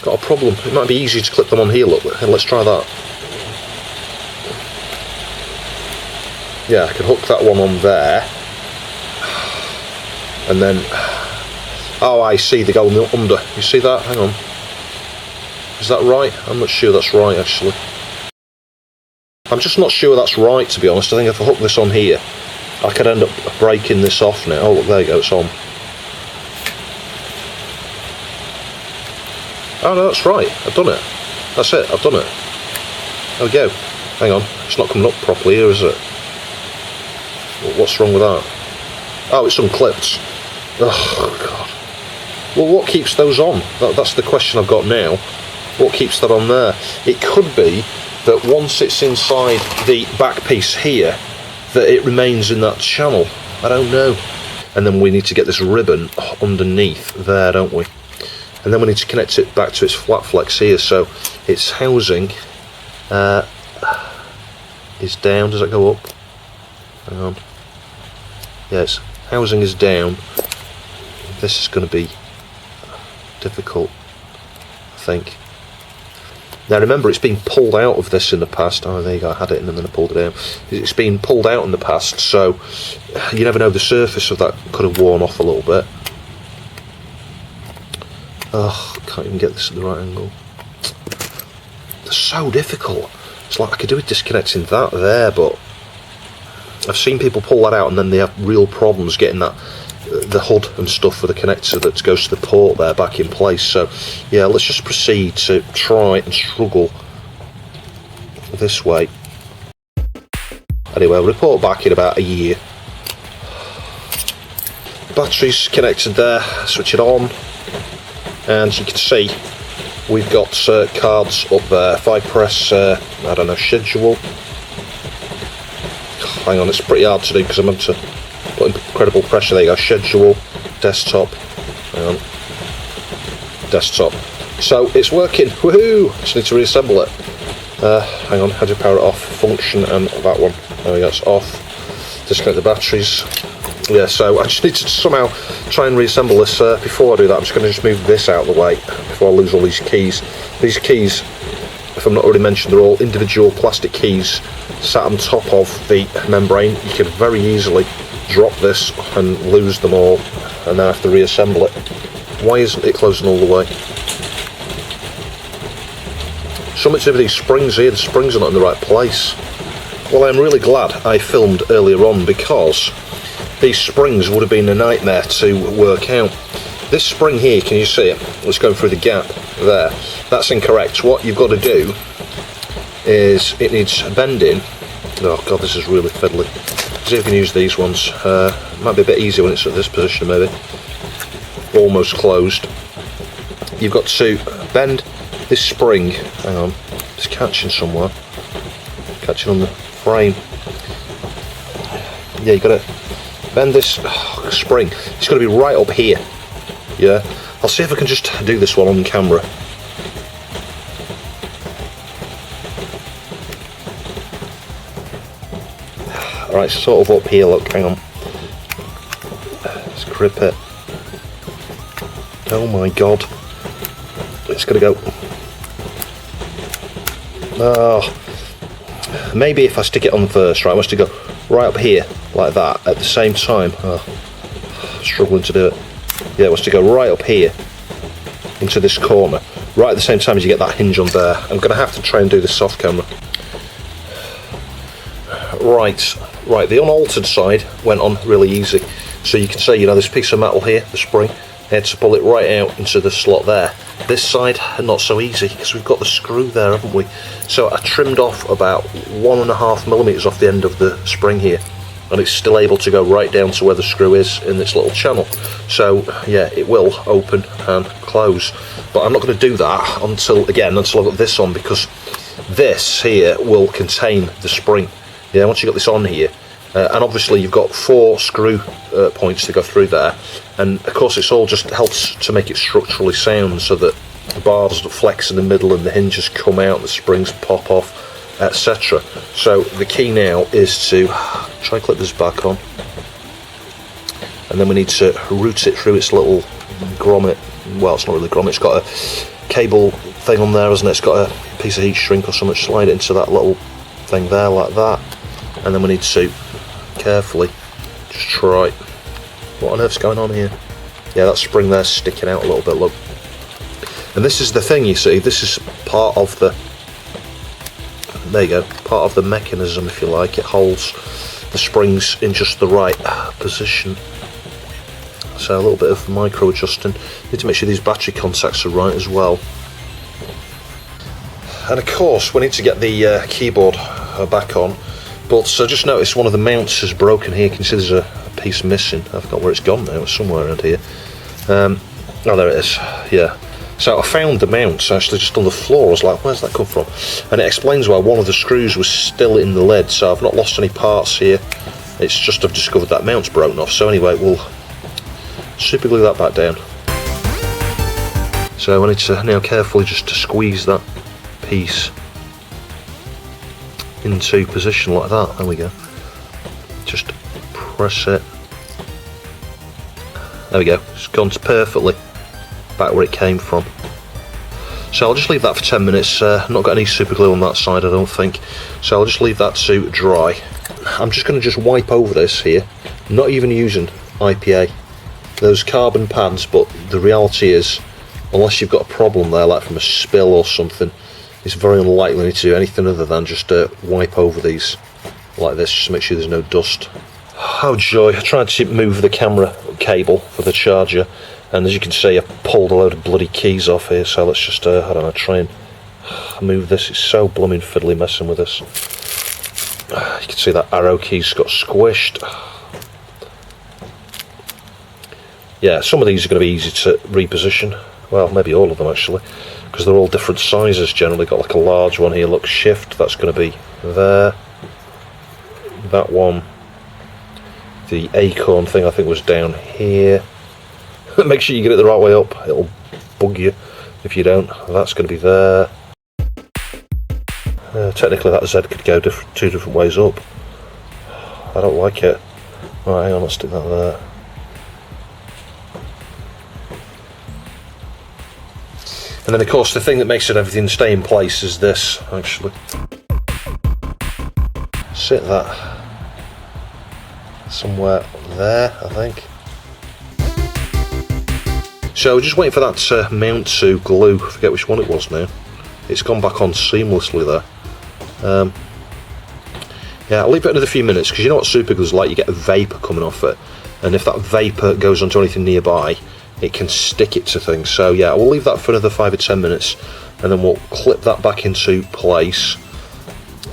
Got a problem. It might be easy to clip them on here, look. Let's try that. Yeah, I can hook that one on there. And then... oh, I see, they go under. You see that? Hang on. Is that right? I'm not sure that's right, actually. I'm just not sure that's right, to be honest. I think if I hook this on here, I could end up breaking this off now. Oh, look, there you go, it's on. Oh, no, that's right. I've done it. That's it, I've done it. There we go. Hang on. It's not coming up properly here, is it? What's wrong with that? Oh, it's unclipped. Oh, God. Well, what keeps those on? That's the question I've got now. What keeps that on there? It could be that once it's inside the back piece here, that it remains in that channel. I don't know. And then we need to get this ribbon underneath there, don't we? And then we need to connect it back to its flat flex here. So its housing is down. Does that go up? Hang on. Yes, housing is down. This is going to be difficult, I think. Now remember, it's been pulled out of this in the past. Oh, there you go, I had it and then I pulled it out. It's been pulled out in the past, so you never know, the surface of that could have worn off a little bit. Oh, can't even get this at the right angle. They're so difficult. It's like I could do with disconnecting that there, but I've seen people pull that out and then they have real problems getting that the hood and stuff for the connector that goes to the port there back in place. So yeah, let's just proceed to try and struggle this way. Anyway, I'll report back in about a year. Batteries connected there, switch it on, and you can see we've got cards up there. If I press I don't know, schedule, hang on, it's pretty hard to do because I'm meant to put incredible pressure. There you go, schedule, desktop, hang on, desktop. So it's working, woohoo! Just need to reassemble it. Hang on, how do you power it off? Function and that one. There we go, it's off. Disconnect the batteries. Yeah, so I just need to somehow try and reassemble this. Before I do that, I'm just going to just move this out of the way before I lose all these keys. These keys, if I'm not already mentioned, they're all individual plastic keys sat on top of the membrane. You can very easily drop this and lose them all, and then I have to reassemble it. Why isn't it closing all the way? Something to do with these springs here. The springs are not in the right place. Well, I'm really glad I filmed earlier on, because these springs would have been a nightmare to work out. This spring here, can you see it? It's going through the gap there. That's incorrect. What you've got to do is it needs bending. Oh god, this is really fiddly. See if you can use these ones. Might be a bit easier when it's at this position, maybe. Almost closed. You've got to bend this spring. Hang on, it's catching somewhere. Catching on the frame. Yeah, you got to bend this spring. It's got to be right up here. Yeah, I'll see if I can just do this one on camera. Right, sort of up here, look, hang on. Let's grip it. Oh my god. It's gonna go. Oh. Maybe if I stick it on first, right, I want to go right up here, like that, at the same time. Oh. Struggling to do it. Yeah, it wants to go right up here, into this corner, right at the same time as you get that hinge on there. I'm gonna have to try and do this soft camera. Right, the unaltered side went on really easy. So you can see, you know, this piece of metal here, the spring, I had to pull it right out into the slot there. This side, not so easy, because we've got the screw there, haven't we? So I trimmed off about 1.5mm off the end of the spring here, and it's still able to go right down to where the screw is in this little channel. So yeah, it will open and close. But I'm not going to do that until I've got this on, because this here will contain the spring. Yeah, once you've got this on here, and obviously you've got 4 screw points to go through there, and of course it's all just helps to make it structurally sound, so that the bars flex in the middle and the hinges come out, the springs pop off, etc. So the key now is to try and clip this back on, and then we need to route it through its little grommet. Well, it's not really grommet, it's got a cable thing on there, hasn't it? It's got a piece of heat shrink or something. Slide it into that little thing there like that, and then we need to carefully just try. What on earth's going on here? Yeah, that spring there's sticking out a little bit, look. And this is the thing, you see, this is part of the, there you go, part of the mechanism, if you like. It holds the springs in just the right position. So a little bit of micro adjusting. Need to make sure these battery contacts are right as well. And of course we need to get the keyboard back on, but so just notice one of the mounts is broken here. You can see there's a piece missing. I forgot where it's gone now, it's somewhere around here. Oh, there it is, yeah. So I found the mounts actually just on the floor. I was like, where's that come from? And it explains why one of the screws was still in the lid, so I've not lost any parts here. It's just I've discovered that mount's broken off. So anyway, we'll super glue that back down. So I need to now carefully just to squeeze that piece into position like that. There we go. Just press it. There we go. It's gone perfectly back where it came from. So I'll just leave that for 10 minutes. Not got any super glue on that side, I don't think. So I'll just leave that to dry. I'm just going to just wipe over this here. Not even using IPA. Those carbon pads, but the reality is, unless you've got a problem there, like from a spill or something, it's very unlikely to do anything other than just wipe over these like this, just to make sure there's no dust. Oh joy, I tried to move the camera cable for the charger, and as you can see I've pulled a load of bloody keys off here, so let's just, I don't know, try and move this. It's so blooming fiddly messing with this. You can see that arrow key's got squished. Yeah, some of these are going to be easy to reposition. Well, maybe all of them actually, because they're all different sizes generally. Got like a large one here, look, shift, that's going to be there. That one, the Acorn thing I think was down here. Make sure you get it the right way up, it'll bug you if you don't. That's going to be there. Technically that Z could go two different ways up. I don't like it. Right, hang on, let's stick that there. And then of course the thing that makes everything stay in place is this, actually. Sit that somewhere there, I think. So just waiting for that mount to glue. I forget which one it was now. It's gone back on seamlessly there. Yeah, I'll leave it another few minutes, because you know what super glue's like, you get a vapour coming off it, and if that vapour goes onto anything nearby, it can stick it to things. So yeah, we'll leave that for another 5 or 10 minutes, and then we'll clip that back into place.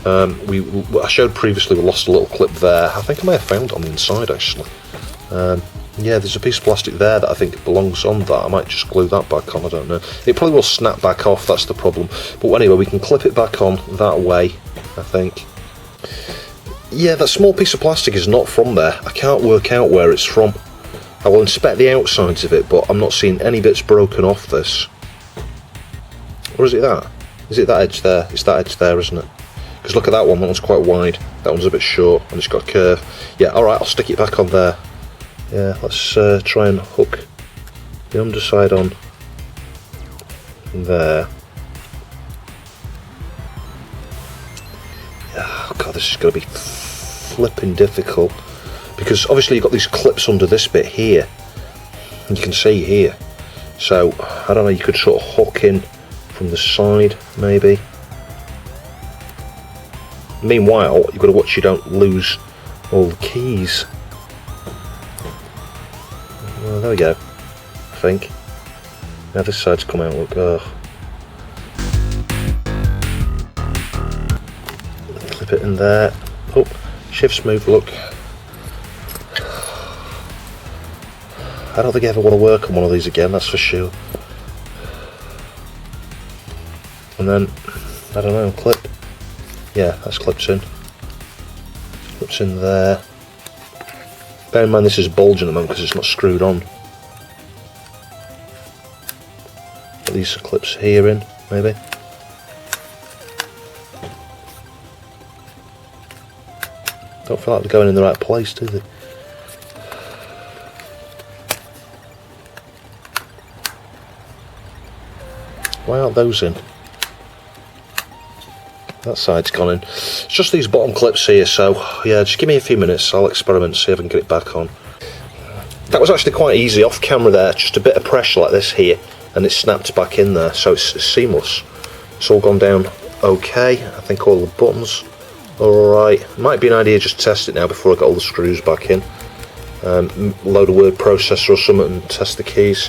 I showed previously we lost a little clip there. I think I may have found it on the inside actually. Yeah, there's a piece of plastic there that I think belongs on that. I might just glue that back on, I don't know. It probably will snap back off, that's the problem. But anyway, we can clip it back on that way, I think. Yeah, that small piece of plastic is not from there. I can't work out where it's from. I will inspect the outsides of it, but I'm not seeing any bits broken off this. Or is it that? Is it that edge there? It's that edge there, isn't it? Because look at that one's quite wide, that one's a bit short, and it's got a curve. Yeah, alright, I'll stick it back on there. Yeah, let's try and hook the underside on there. Oh god, this is going to be flipping difficult, because obviously you've got these clips under this bit here, and you can see here. So, I don't know, you could sort of hook in from the side, maybe. Meanwhile, you've got to watch you don't lose all the keys. Well, there we go, I think. Now this side's come out, look, oh. Clip it in there. Oh, shifts move, look. I don't think I ever want to work on one of these again, that's for sure. And then, I don't know, clip. Yeah, that's clipped in. Clips in there. Bear in mind this is bulging at the moment because it's not screwed on. Put these clips here in, maybe. Don't feel like they're going in the right place, do they? Why aren't those in? That side's gone in. It's just these bottom clips here, so yeah, just give me a few minutes, I'll experiment, see if I can get it back on. That was actually quite easy off camera there, just a bit of pressure like this here, and it snapped back in there, so it's seamless. It's all gone down okay, I think all the buttons alright. Might be an idea just to test it now before I get all the screws back in. Load a word processor or something and test the keys.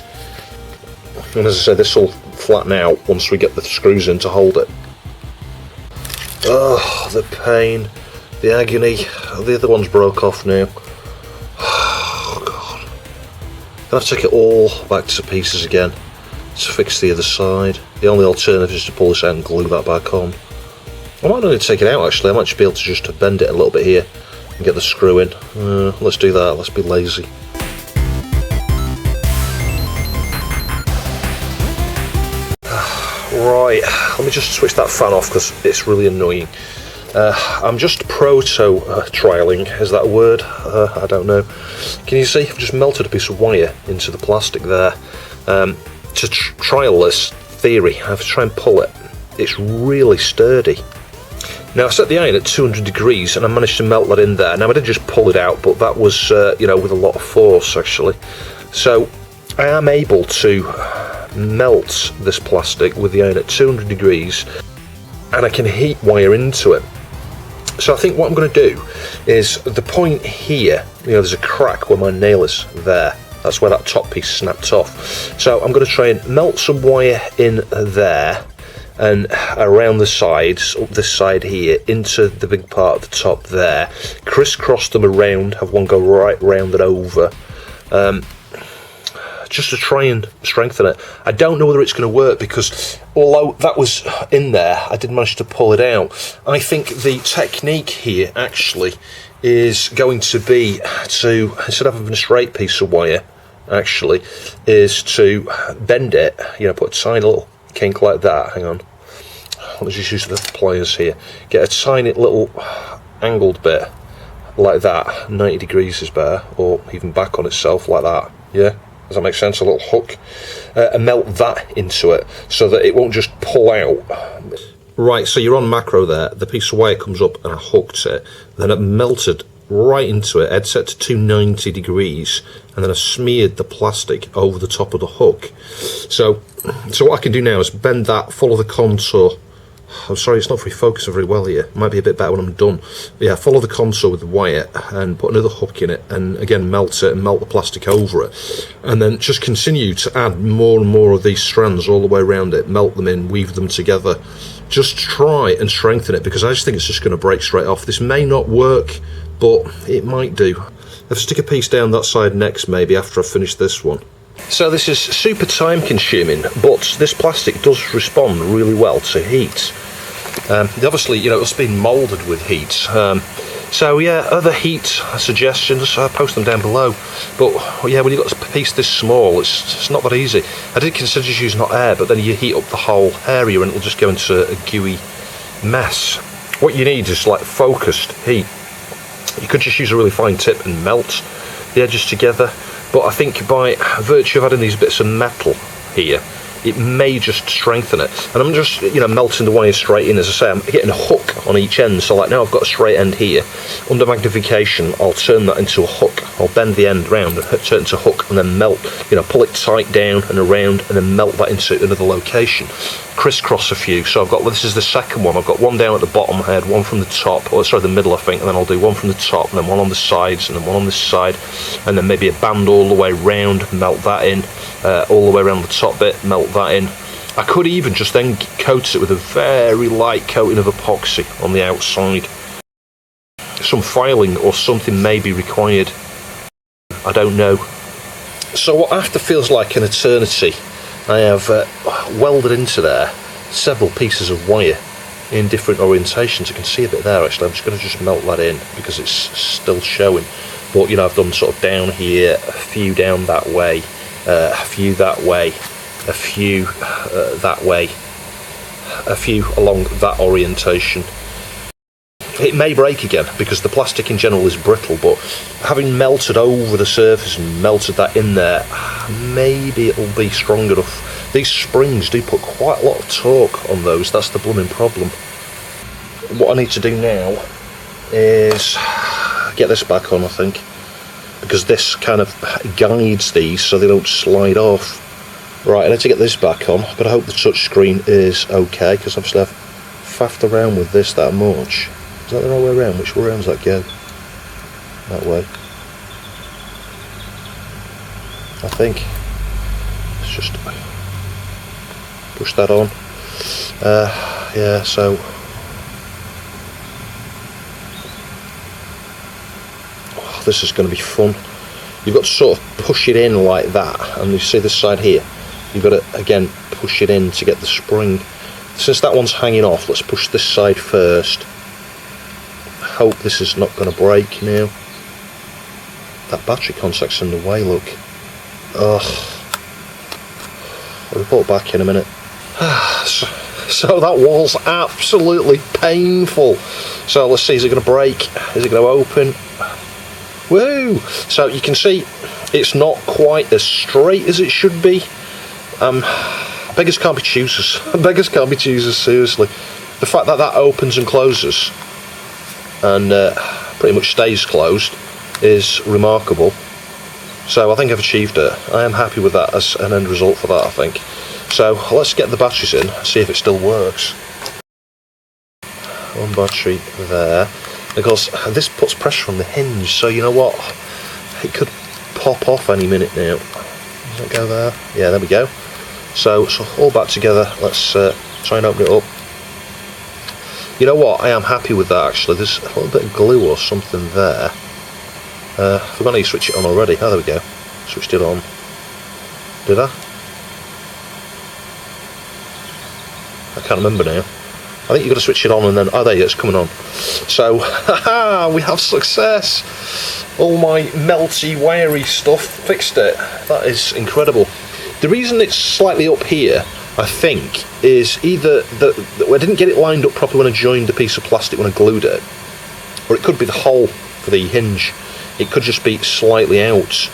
And as I said, this will flatten out once we get the screws in to hold it. Oh, the pain, the agony. The other one's broke off now. Oh god. I'll have to take it all back to pieces again to fix the other side. The only alternative is to pull this out and glue that back on. I might not need to take it out actually, I might just be able to just bend it a little bit here and get the screw in. Let's do that, let's be lazy. Right, let me just switch that fan off because it's really annoying. I'm just trialing, is that a word? I don't know. Can you see, I've just melted a piece of wire into the plastic there. To trial this theory, I have to try and pull it. It's really sturdy. Now I set the iron at 200 degrees and I managed to melt that in there. Now I didn't just pull it out, but that was, you know, with a lot of force actually. So I am able to melt this plastic with the iron at 200 degrees and I can heat wire into it. So I think what I'm going to do is the point here, you know, there's a crack where my nail is there. That's where that top piece snapped off. So I'm going to try and melt some wire in there and around the sides, up this side here, into the big part of the top there, crisscross them around, have one go right round and over, just to try and strengthen it. I don't know whether it's going to work because although that was in there, I did manage to pull it out. I think the technique here actually is going to be to, instead of having a straight piece of wire, actually, is to bend it, you know, put a tiny little kink like that. Hang on, let's just use the pliers here. Get a tiny little angled bit like that. 90 degrees is better, or even back on itself like that. Yeah, does that make sense? A little hook, and melt that into it so that it won't just pull out. Right, so you're on macro there. The piece of wire comes up and I hooked it, then it melted right into it. I'd set to 290 degrees, and then I smeared the plastic over the top of the hook. So what I can do now is bend that, follow the contour. I'm sorry, it's not very focused very well here. Might be a bit better when I'm done. But yeah, follow the contour with the wire and put another hook in it, and again melt it and melt the plastic over it, and then just continue to add more and more of these strands all the way around it, melt them in, weave them together. Just try and strengthen it, because I just think it's just going to break straight off. This may not work, but it might do. Let's stick a piece down that side next, maybe after I finish this one. So this is super time consuming, but this plastic does respond really well to heat. Obviously, you know, it's been moulded with heat. So yeah, other heat suggestions, post them down below. But yeah, when you've got a piece this small, it's not that easy. I did consider just using hot air, but then you heat up the whole area and it'll just go into a gooey mess. what you need is like focused heat. You could just use a really fine tip and melt the edges together, but I think by virtue of adding these bits of metal here, it may just strengthen it. And I'm just, melting the wire straight in. As I say, I'm getting a hook on each end. So like now I've got a straight end here. Under magnification, I'll turn that into a hook. I'll bend the end round and turn it into a hook, and then melt, pull it tight down and around, and then melt that into another location. Crisscross a few. So I've got, this is the second one. I've got one down at the bottom. I had one from the top, or sorry, the middle, I think, and then I'll do one from the top, and then one on the sides, and then one on this side, and then maybe a band all the way round, melt that in, all the way around the top bit, melt that in. I could even just then coat it with a very light coating of epoxy on the outside. Some filing or something may be required. I don't know. So what after feels like an eternity, I have welded into there several pieces of wire in different orientations. You can see a bit there actually. I'm just going to just melt that in because it's still showing. But I've done sort of down here, a few down that way, a few that way, a few that way, a few along that orientation. It may break again because the plastic in general is brittle, but having melted over the surface and melted that in there, maybe it'll be strong enough. These springs do put quite a lot of torque on those. That's the blooming problem. What I need to do now is get this back on, I think, because this kind of guides these so they don't slide off. Right, I need to get this back on, but I hope the touchscreen is okay, because obviously I've faffed around with this that much. Is that the right way around? Which way around does that go? That way. I think. Let's just push that on. Yeah, so this is going to be fun. You've got to sort of push it in like that, and you see this side here, you've got to again push it in to get the spring. Since that one's hanging off, let's push this side first. I hope this is not going to break now. That battery contact's in the way, look. Ugh. I'll report back in a minute. So that wall's absolutely painful. So let's see, is it going to break? Is it going to open? Woo! So you can see it's not quite as straight as it should be. Beggars can't be choosers. Beggars can't be choosers, seriously. The fact that that opens and closes and pretty much stays closed is remarkable. So I think I've achieved it. I am happy with that as an end result for that, I think. So let's get the batteries in, see if it still works. One battery there. Because this puts pressure on the hinge, so you know what? It could pop off any minute now. Does it go there? Yeah, there we go. So all back together. Let's try and open it up. You know what? I am happy with that actually. There's a little bit of glue or something there. I forgot how you switch it on already. Oh, there we go. Switched it on. Did I? I can't remember now. I think you've got to switch it on and then... Oh, there you go, it's coming on. So, haha, we have success. All my melty, wiry stuff fixed it. That is incredible. The reason it's slightly up here, I think, is either that I didn't get it lined up properly when I joined the piece of plastic when I glued it, or it could be the hole for the hinge. It could just be slightly out.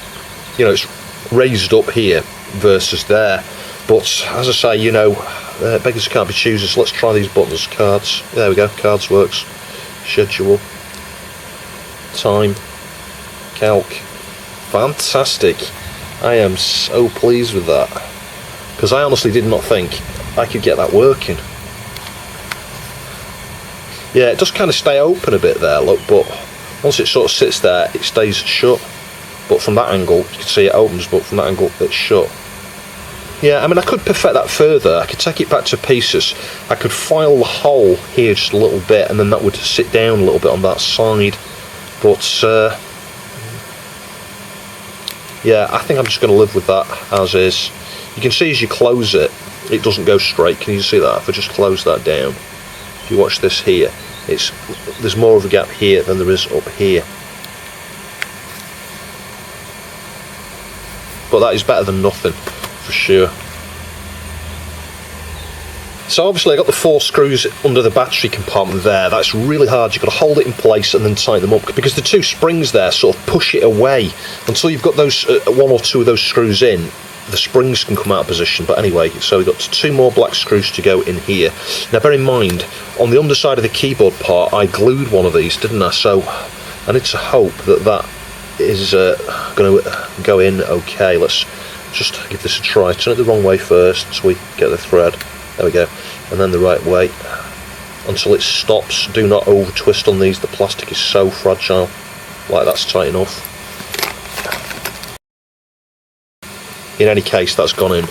It's raised up here versus there. But, as I say, beggars can't be choosers. Let's try these buttons. Cards. There we go. Cards works. Schedule. Time. Calc. Fantastic. I am so pleased with that. Because I honestly did not think I could get that working. Yeah, it does kind of stay open a bit there, look, but once it sort of sits there, it stays shut. But from that angle, you can see it opens, but from that angle, it's shut. Yeah, I mean, I could perfect that further. I could take it back to pieces. I could file the hole here just a little bit, and then that would sit down a little bit on that side. But, yeah, I think I'm just going to live with that as is. You can see as you close it, it doesn't go straight. Can you see that? If I just close that down, if you watch this here, there's more of a gap here than there is up here. But that is better than nothing, for sure. So obviously I got the 4 screws under the battery compartment there. That's really hard. You've got to hold it in place and then tighten them up, because the 2 springs there sort of push it away. Until you've got those 1 or 2 of those screws in, the springs can come out of position. But anyway, so we've got 2 more black screws to go in here. Now bear in mind, on the underside of the keyboard part, I glued one of these, didn't I? So I need to hope that that is going to go in okay. Let's just give this a try. Turn it the wrong way first so we get the thread. There we go. And then the right way until it stops. Do not over twist on these. The plastic is so fragile. Like, that's tight enough. In any case, that's gone in.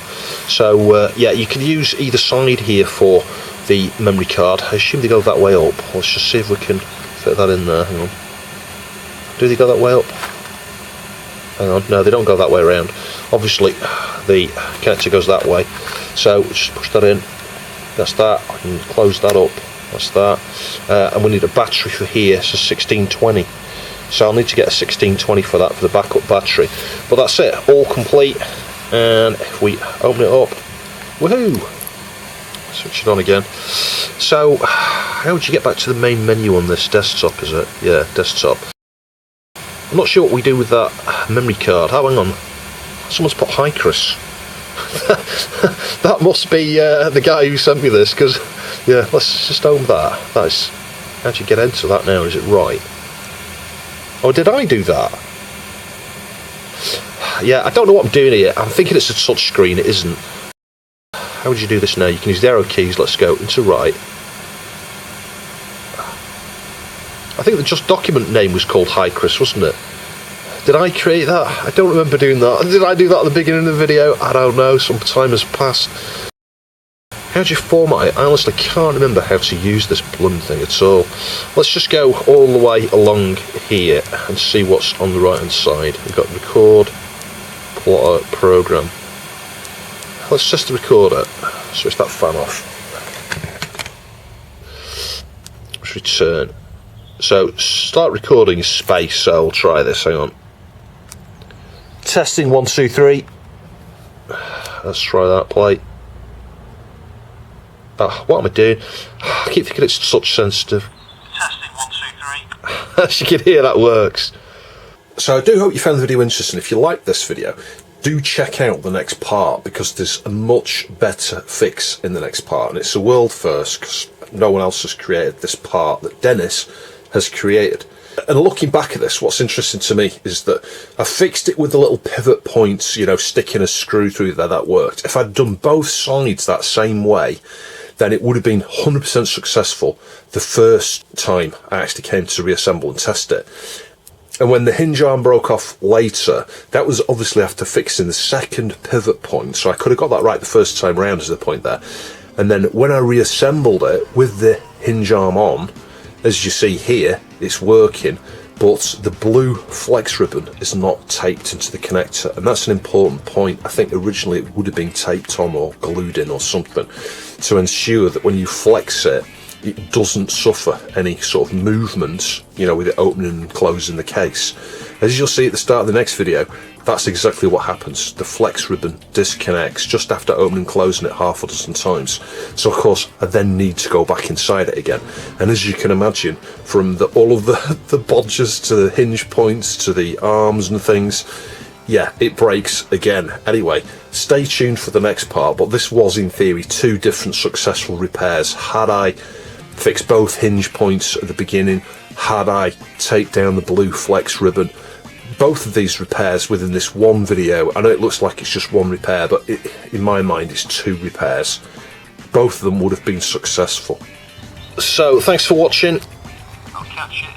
So yeah, you can use either side here for the memory card. I assume they go that way up. Let's just see if we can fit that in there. Hang on. Do they go that way up? Hang on. No, they don't go that way around. Obviously, the connector goes that way. So just push that in. That's that. I can close that up. That's that. And we need a battery for here, so 1620. So I'll need to get a 1620 for that, for the backup battery. But that's it, all complete. And if we open it up, woohoo! Switch it on again. So, how would you get back to the main menu on this? Desktop, is it? Yeah, desktop. I'm not sure what we do with that memory card. Oh, hang on. Someone's put hi, Chris. That must be the guy who sent me this, because, yeah, let's just open that. That is, how do you get into that now? Is it right? Oh, did I do that? Yeah, I don't know what I'm doing here. I'm thinking it's a touch screen. It isn't. How would you do this now? You can use the arrow keys. Let's go into right. I think the just document name was called Hi Chris, wasn't it? Did I create that? I don't remember doing that. Did I do that at the beginning of the video? I don't know. Some time has passed. How do you format it? I honestly can't remember how to use this blooming thing at all. Let's just go all the way along here and see what's on the right hand side. We've got record, plotter, program. Let's test the recorder. Switch that fan off. Let's return. So start recording space, so I'll try this, hang on. Testing 1, 2, 3. Let's try that, play. Oh, what am I doing? I keep thinking it's touch sensitive. Testing 1, 2, 3. As you can hear, that works. So I do hope you found the video interesting. If you like this video, do check out the next part, because there's a much better fix in the next part, and it's a world first, because no one else has created this part that Dennis has created. And looking back at this, what's interesting to me is that I fixed it with the little pivot points, you know, sticking a screw through there. That worked. If I'd done both sides that same way, then it would have been 100% successful the first time I actually came to reassemble and test it. And when the hinge arm broke off later, that was obviously after fixing the second pivot point, so I could have got that right the first time round, as the point there. And then when I reassembled it with the hinge arm on, as you see here, it's working, but the blue flex ribbon is not taped into the connector, and that's an important point. I think originally it would have been taped on or glued in or something to ensure that when you flex it, it doesn't suffer any sort of movements, you know, with it opening and closing the case. As you'll see at the start of the next video, that's exactly what happens. The flex ribbon disconnects just after opening and closing it half a dozen times. So of course I then need to go back inside it again, and as you can imagine, from all of the bodges to the hinge points to the arms and things, yeah, it breaks again. Anyway, stay tuned for the next part, but this was in theory 2 different successful repairs. Had I fixed both hinge points at the beginning, had I taped down the blue flex ribbon, both of these repairs within this one video, I know it looks like it's just one repair, but in my mind it's 2 repairs. Both of them would have been successful. So thanks for watching. I'll catch you